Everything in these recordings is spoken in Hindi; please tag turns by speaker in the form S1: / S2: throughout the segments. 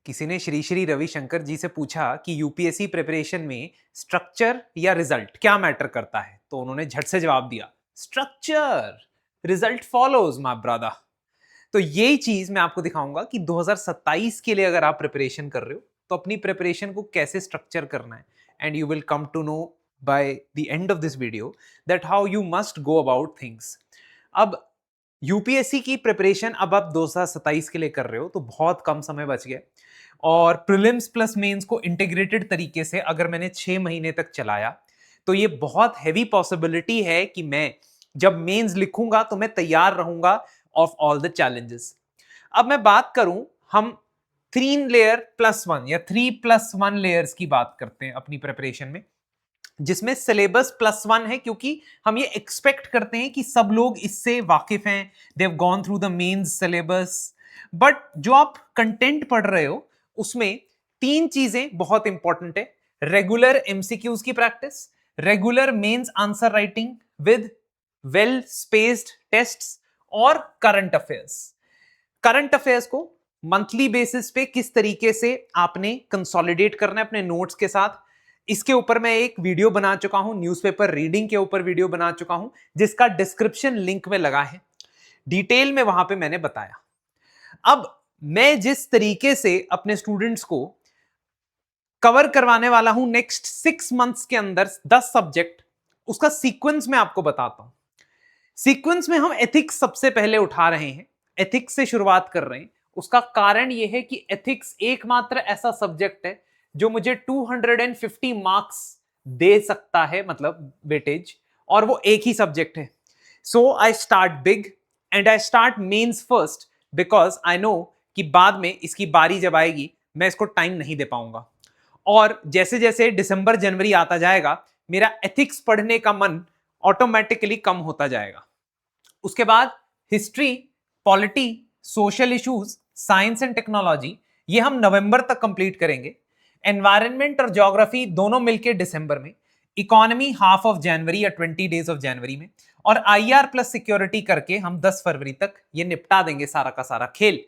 S1: किसी ने श्री श्री रविशंकर जी से पूछा कि यूपीएससी प्रिपरेशन में स्ट्रक्चर या रिजल्ट क्या मैटर करता है, तो उन्होंने झट से जवाब दिया, structure, result follows my brother. तो यही चीज मैं आपको दिखाऊंगा कि 2027 के लिए अगर आप प्रिपरेशन कर रहे हो तो अपनी प्रिपरेशन को कैसे स्ट्रक्चर करना है, and you will come to know by the end of this video that how you must go about things. अब यूपीएससी की प्रिपरेशन अब आप 2027 के लिए कर रहे हो तो बहुत कम समय बच गया, और प्रीलिम्स प्लस मेंस को इंटीग्रेटेड तरीके से अगर मैंने 6 महीने तक चलाया तो ये बहुत हैवी पॉसिबिलिटी है कि मैं जब मेंस लिखूंगा तो मैं तैयार रहूंगा ऑफ ऑल द चैलेंजेस। अब मैं बात करूं, हम 3 लेयर प्लस 1 या 3+1 लेयर्स की बात करते हैं अपनी प्रिपरेशन में, जिसमें सिलेबस +1 है क्योंकि हम ये एक्सपेक्ट करते हैं कि सब लोग इससे वाकिफ हैं, they have gone through the mains syllabus. But जो आप कंटेंट पढ़ रहे हो उसमें 3 चीजें बहुत इंपॉर्टेंट है, रेगुलर एमसीक्यूज की practice, regular mains answer writing with well spaced tests, और करंट अफेयर्स। करंट अफेयर्स को मंथली बेसिस पे किस तरीके से आपने कंसोलिडेट करना है अपने नोट्स के साथ, इसके ऊपर मैं एक वीडियो बना चुका हूं, न्यूज़पेपर रीडिंग के ऊपर वीडियो बना चुका हूं जिसका डिस्क्रिप्शन लिंक में लगा है, डिटेल में वहां पे मैंने बताया। अब मैं जिस तरीके से अपने स्टूडेंट्स को कवर करवाने वाला हूं नेक्स्ट 6 मंथ्स के अंदर 10 सब्जेक्ट, उसका सीक्वेंस मैं आपको बताता हूं। सीक्वेंस में हम एथिक्स सबसे पहले उठा रहे हैं, एथिक्स से शुरुआत कर रहे हैं। उसका कारण यह है कि एथिक्स एकमात्र ऐसा सब्जेक्ट है जो मुझे 250 मार्क्स दे सकता है, मतलब वेटेज, और वो एक ही सब्जेक्ट है। So I start big and I start mains first because I know कि बाद में इसकी बारी जब आएगी मैं इसको टाइम नहीं दे पाऊंगा। और जैसे जैसे दिसंबर जनवरी आता जाएगा मेरा एथिक्स पढ़ने का मन ऑटोमेटिकली कम होता जाएगा। उसके बाद history, polity, social issues, science and technology, ये हम नवंबर तक कंप्लीट करेंगे। एनवायरनमेंट और ज्योग्राफी दोनों मिलकर दिसंबर में, इकोनॉमी हाफ ऑफ जनवरी या 20 डेज ऑफ जनवरी में, और आईआर प्लस सिक्योरिटी करके हम 10 फरवरी तक ये निपटा देंगे सारा का सारा खेल।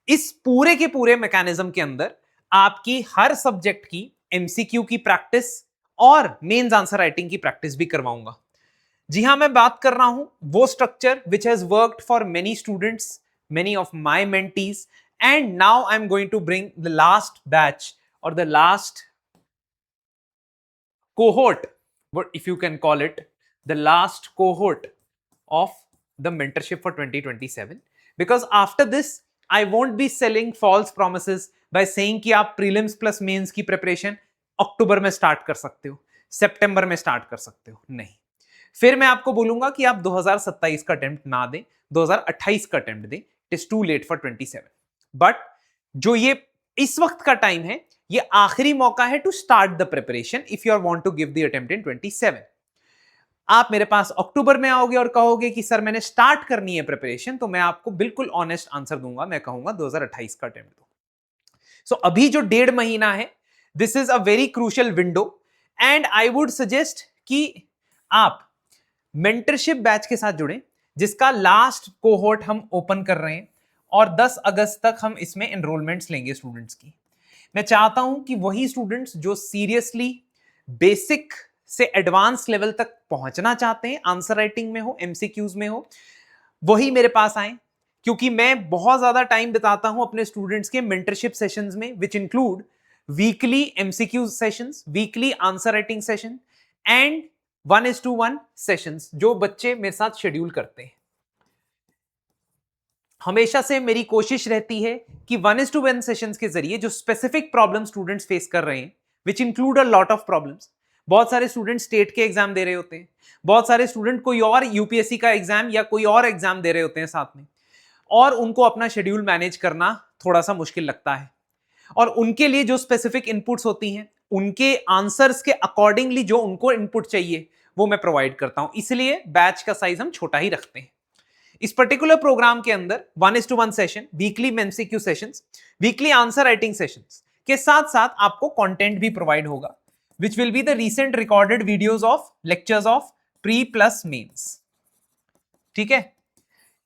S1: इस पूरे के पूरे मैकेनिज्म के अंदर आपकी हर सब्जेक्ट की एमसीक्यू की प्रैक्टिस और मेंस आंसर राइटिंग की प्रैक्टिस भी करवाऊंगा। जी हां, मैं बात कर रहा हूं वो structure which has worked for many students, many of my mentees, and now I am going to bring the last batch or the last cohort, what if you can call it, the last cohort of the mentorship for 2027, because after this I won't be selling false promises by saying कि आप prelims plus mains की preparation अक्टूबर में स्टार्ट कर सकते हो, सितंबर में स्टार्ट कर सकते हो, नहीं। फिर मैं आपको बोलूंगा कि आप 2027 का अटेम्प्ट ना दें, 2028 का अटेम्प्ट दें, it is too late for 27। But जो ये इस वक्त का टाइम है, ये आखिरी मौका है to start the preparation if you are want to give the attempt in 27। आप मेरे पास अक्टूबर में आओगे और कहोगे कि सर मैंने स्टार्ट करनी है प्रिपरेशन, तो मैं आपको बिल्कुल ऑनेस्ट आंसर दूंगा, मैं कहूंगा 2028 का अटेम्प्ट दो। सो अभी जो 1.5 महीना है, this is a very crucial window, and I would suggest कि आप मेंटरशिप बैच के साथ जुड़ें, जिसका लास्ट कोहोर्ट हम ओपन कर रहे हैं, और 10 अगस्त तक हम इसमें एनरोलमेंट्स लेंगे स्टूडेंट्स की। मैं चाहता हूं कि वही स्टूडेंट्स जो सीरियसली बेसिक से एडवांस लेवल तक पहुंचना चाहते हैं, आंसर राइटिंग में हो, एमसीक्यूज में हो, वही मेरे पास आए, क्योंकि मैं बहुत ज्यादा टाइम बिताता हूं अपने स्टूडेंट्स के मेंटरशिप सेशंस में, which include weekly MCQ sessions, weekly answer writing session, and 1:1 sessions जो बच्चे मेरे साथ शेड्यूल करते हैं। हमेशा से मेरी कोशिश रहती है कि 1:1 सेशंस के जरिए जो स्पेसिफिक प्रॉब्लम स्टूडेंट्स फेस कर रहे हैं, which include a lot of problems, बहुत सारे स्टूडेंट स्टेट के एग्जाम दे रहे होते हैं, बहुत सारे स्टूडेंट कोई और यूपीएससी का एग्जाम या कोई और एग्जाम दे रहे होते हैं साथ में, और उनको अपना शेड्यूल मैनेज करना थोड़ा सा मुश्किल लगता है, और उनके लिए जो स्पेसिफिक इनपुट्स होती हैं, उनके आंसर्स के अकॉर्डिंगली जो उनको इनपुट चाहिए वो मैं प्रोवाइड करता हूं, इसलिए बैच का साइज हम छोटा ही रखते हैं। इस पर्टिकुलर प्रोग्राम के अंदर 1:1 session, weekly MCQ sessions, weekly answer writing sessions के साथ साथ आपको कंटेंट भी प्रोवाइड होगा, which will be the recent recorded videos of lectures of pre plus mains. ठीक है,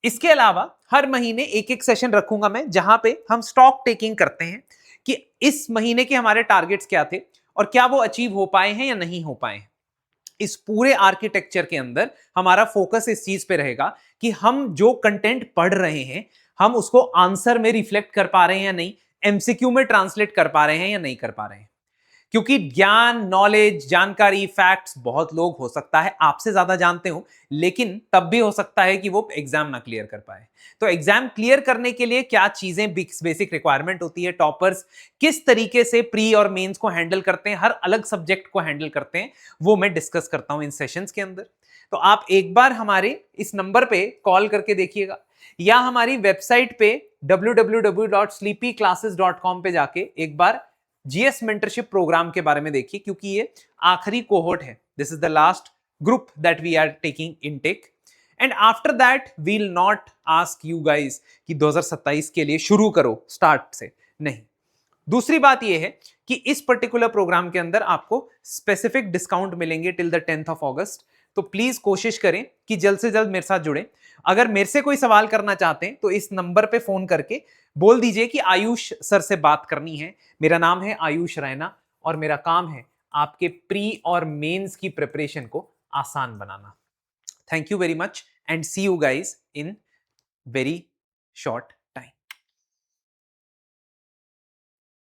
S1: इसके अलावा हर महीने एक एक सेशन रखूंगा मैं, जहां पे हम स्टॉक टेकिंग करते हैं कि इस महीने के हमारे टारगेट्स क्या थे और क्या वो अचीव हो पाए हैं या नहीं हो पाए हैं। इस पूरे आर्किटेक्चर के अंदर हमारा फोकस इस चीज पे रहेगा कि हम जो कंटेंट पढ़ रहे हैं हम उसको आंसर में रिफ्लेक्ट कर पा रहे हैं या नहीं, एमसीक्यू में ट्रांसलेट कर पा रहे हैं या नहीं कर पा रहे हैं। क्योंकि ज्ञान, नॉलेज, जानकारी, फैक्ट्स बहुत लोग हो सकता है आपसे ज्यादा जानते हो, लेकिन तब भी हो सकता है कि वो एग्जाम ना क्लियर कर पाए। तो एग्जाम क्लियर करने के लिए क्या चीजें बेसिक रिक्वायरमेंट होती है, टॉपर्स किस तरीके से प्री और मेंस को हैंडल करते हैं, हर अलग सब्जेक्ट को हैंडल करते हैं, वो मैं डिस्कस करता हूं इन सेशंस के अंदर। तो आप एक बार हमारे इस नंबर पे कॉल करके देखिएगा या हमारी वेबसाइट पे www.sleepyclasses.com पे जाके एक बार जीएस मेंटरशिप प्रोग्राम के बारे में देखिए, क्योंकि ये आखिरी कोहोर्ट है। This is the last group that we are taking intake and after that we will not ask you guys कि 2027 के लिए शुरू करो स्टार्ट से, नहीं। दूसरी बात यह है कि इस पर्टिकुलर प्रोग्राम के अंदर आपको स्पेसिफिक डिस्काउंट मिलेंगे टिल द 10th ऑफ अगस्त। तो प्लीज कोशिश करें कि जल्द से जल्द मेरे साथ जुड़े। अगर मेरे से कोई सवाल करना चाहते हैं तो इस नंबर पे फोन करके बोल दीजिए कि आयुष सर से बात करनी है। मेरा नाम है आयुष रैना और मेरा काम है आपके प्री और मेंस की प्रिपरेशन को आसान बनाना। Thank you very much and see you guys in very short